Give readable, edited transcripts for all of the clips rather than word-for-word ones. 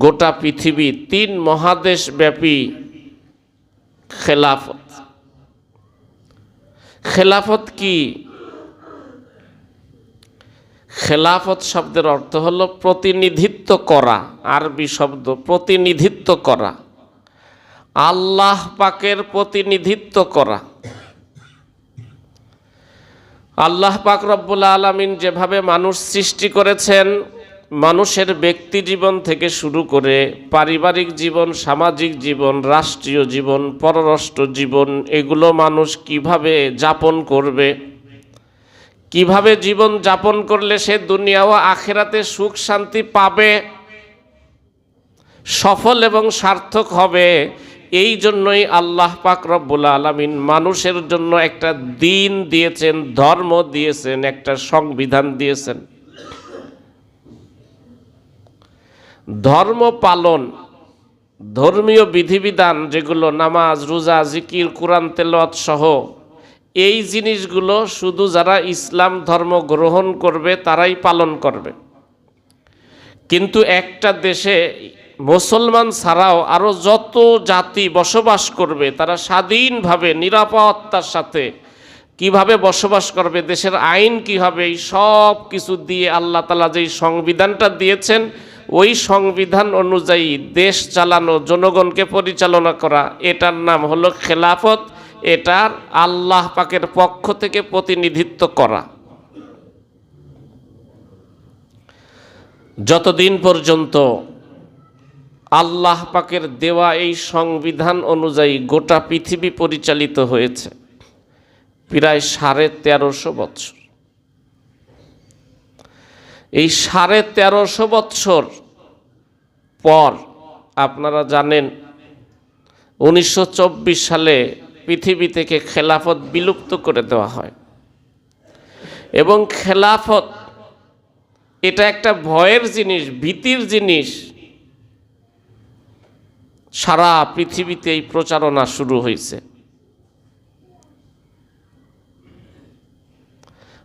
গোটা পৃথিবী 3 মহাদেশ ব্যাপী খেলাফত। খেলাফত কি? খেলাফত শব্দের অর্থ হলো প্রতিনিধিত্ব করা, আরবি শব্দ প্রতিনিধিত্ব করা, আল্লাহ পাকের প্রতিনিধিত্ব করা। আল্লাহ পাক রব্বুল আলামিন যেভাবে মানুষ সৃষ্টি করেছেন, মানুষের ব্যক্তি জীবন থেকে শুরু করে পারিবারিক জীবন, সামাজিক জীবন, রাষ্ট্রীয় জীবন, পররাষ্ট্র জীবন, এগুলো মানুষ কিভাবে যাপন করবে, কিভাবে জীবন যাপন করলে সে দুনিয়া ও আখিরাতে সুখ শান্তি পাবে, সফল এবং সার্থক হবে, এই জন্যই আল্লাহ পাক রব্বুল আলামিন মানুষের জন্য একটা দিন দিয়েছেন, ধর্ম দিয়েছেন, একটা সংবিধান দিয়েছেন। ধর্ম পালন, ধর্মীয় বিধিবিধান যেগুলো নামাজ, রোজা, জিকির, কোরআন তেলাওয়াত সহ, এই জিনিসগুলো শুধু যারা ইসলাম ধর্ম গ্রহণ করবে তারাই পালন করবে। কিন্তু একটা দেশে মুসলমান ছাড়াও আরও যত জাতি বসবাস করবে তারা স্বাধীনভাবে নিরাপত্তার সাথে কিভাবে বসবাস করবে, দেশের আইন কি হবে, এই সব কিছু দিয়ে আল্লাহ তাআলা যেই সংবিধানটা দিয়েছেন, ওই সংবিধান অনুযায়ী দেশ চালানো, জনগণকে পরিচালনা করা, এটার নাম হলো খেলাফত। এটার আল্লাহ পাকের পক্ষ থেকে প্রতিনিধিত্ব করা। যতদিন পর্যন্ত আল্লাহ পাকের দেওয়া এই সংবিধান অনুযায়ী গোটা পৃথিবী পরিচালিত হয়েছে, প্রায় 1350 বছর। এই 1350 বছর পর আপনারা জানেন 1924 সালে পৃথিবী থেকে খেলাফত বিলুপ্ত করে দেওয়া হয়। এবং খেলাফত এটা একটা ভয়ের জিনিস, ভীতির জিনিস। সারা পৃথিবীতে এই প্রচারণা শুরু হয়েছে।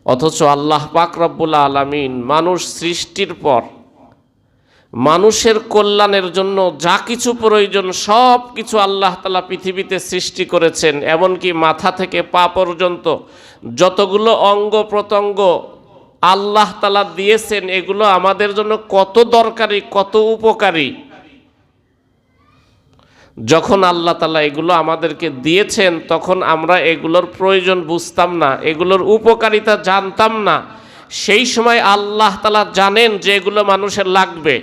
অথচ আল্লাহ পাক রব্বুল আলামিন মানুষ সৃষ্টির পর মানুষের কল্যাণের জন্য যা কিছু প্রয়োজন সব কিছু আল্লাহ তাআলা পৃথিবীতে সৃষ্টি করেছেন। এমনকি মাথা থেকে পা পর্যন্ত যতগুলো অঙ্গ প্রত্যঙ্গ আল্লাহ তাআলা দিয়েছেন, এগুলো আমাদের জন্য কত দরকারি, কত উপকারী। যখন আল্লাহ তাআলা এগুলো আমাদেরকে দিয়েছেন তখন আমরা এগুলোর প্রয়োজন বুঝতাম না, এগুলোর উপকারিতা জানতাম না। সেই সময় আল্লাহ তাআলা জানেন যে এগুলো মানুষের লাগবে।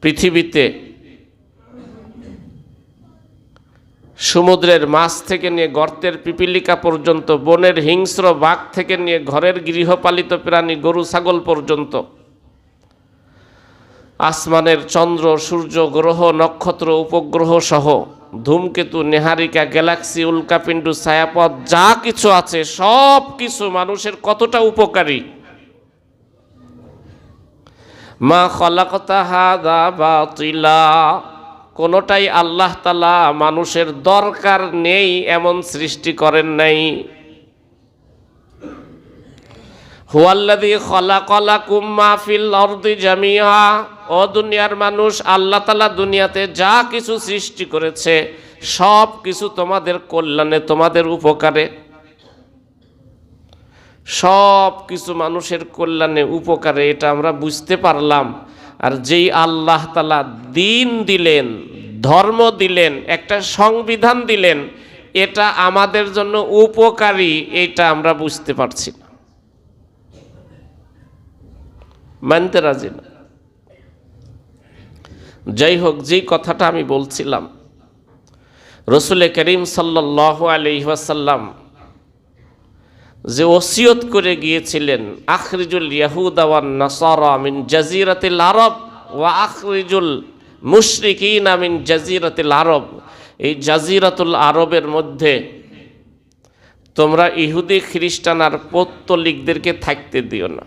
পৃথিবীতে সমুদ্রের মাছ থেকে নিয়ে গর্তের পিপিলিকা পর্যন্ত, বনের হিংস্র বাঘ থেকে নিয়ে ঘরের গৃহপালিত প্রাণী গরু ছাগল পর্যন্ত, আসমানের চন্দ্র, সূর্য, গ্রহ, নক্ষত্র, উপগ্রহ সহ ধূমকেতু, নেহারিকা, গ্যালাক্সি, উল্কাপিণ্ড, ছায়াপথ যা কিছু আছে সব কিছু মানুষের কতটা উপকারী। মা খালাকতা হাযা বাতিলা, কোনোটাই আল্লাহ তাআলা মানুষের দরকার নেই এমন সৃষ্টি করেন নাই। হুয়াল্লাযী খালাকা লাকুম মা ফিল আরদি জামিআ, ও দুনিয়ার মানুষ, আল্লাহ তাআলা দুনিয়াতে যা কিছু সৃষ্টি করেছে সব কিছু তোমাদের কল্যাণে, তোমাদের উপকারে, সব কিছু মানুষের কল্যাণে উপকারে, এটা আমরা বুঝতে পারলাম। আর যেই আল্লাহ তাআলা দিন দিলেন, ধর্ম দিলেন, একটা সংবিধান দিলেন, এটা আমাদের জন্য উপকারী, এটা আমরা বুঝতে পারছি না, মানতে রাজি না। যাই হোক, যেই কথাটা আমি বলছিলাম, রাসূল করিম সাল্লাল্লাহু আলাইহি ওয়াসাল্লাম যে ওসিয়ত করে গিয়েছিলেন, আখরিজুল ইয়াহুদা ওয়ান নাসারা মিন জাজিরাতিল আরব ওয়া আখরিজুল মুশরিকিনা মিন জাজিরাতিল আরব, এই জাজিরাতুল আরবের মধ্যে তোমরা ইহুদি খ্রিস্টান আর পৌত্তলিকদেরকে থাকতে দিও না।